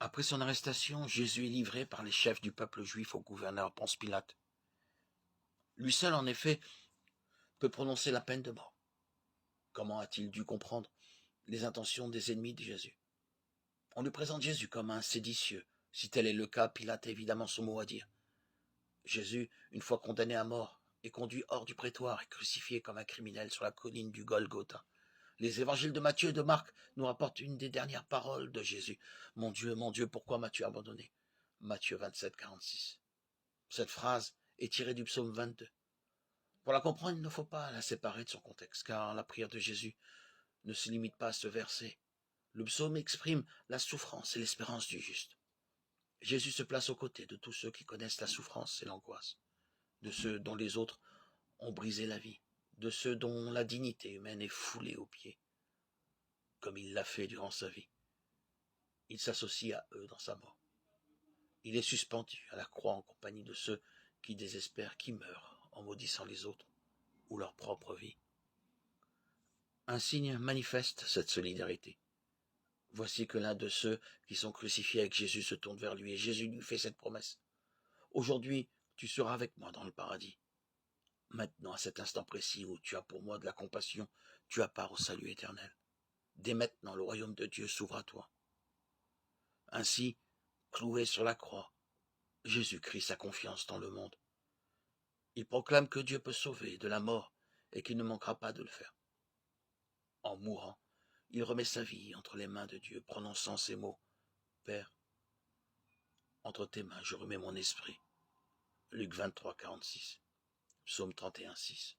Après son arrestation, Jésus est livré par les chefs du peuple juif au gouverneur Ponce Pilate. Lui seul, en effet, peut prononcer la peine de mort. Comment a-t-il dû comprendre les intentions des ennemis de Jésus? On lui présente Jésus comme un séditieux. Si tel est le cas, Pilate a évidemment son mot à dire. Jésus, une fois condamné à mort, est conduit hors du prétoire et crucifié comme un criminel sur la colline du Golgotha. Les évangiles de Matthieu et de Marc nous rapportent une des dernières paroles de Jésus. Mon Dieu, pourquoi m'as-tu abandonné? Matthieu 27, 46. Cette phrase est tirée du psaume 22. Pour la comprendre, il ne faut pas la séparer de son contexte, car la prière de Jésus ne se limite pas à ce verset. Le psaume exprime la souffrance et l'espérance du juste. Jésus se place aux côtés de tous ceux qui connaissent la souffrance et l'angoisse, de ceux dont les autres ont brisé la vie, de ceux dont la dignité humaine est foulée aux pieds, comme il l'a fait durant sa vie. Il s'associe à eux dans sa mort. Il est suspendu à la croix en compagnie de ceux qui désespèrent, qui meurent en maudissant les autres ou leur propre vie. Un signe manifeste cette solidarité. Voici que l'un de ceux qui sont crucifiés avec Jésus se tourne vers lui et Jésus lui fait cette promesse. Aujourd'hui, tu seras avec moi dans le paradis. Maintenant, à cet instant précis où tu as pour moi de la compassion, tu as part au salut éternel. Dès maintenant, le royaume de Dieu s'ouvre à toi. Ainsi, cloué sur la croix, Jésus crie sa confiance dans le monde. Il proclame que Dieu peut sauver de la mort et qu'il ne manquera pas de le faire. En mourant, il remet sa vie entre les mains de Dieu, prononçant ces mots. Père, entre tes mains, je remets mon esprit. Luc 23, 46. Psaume 31, 6.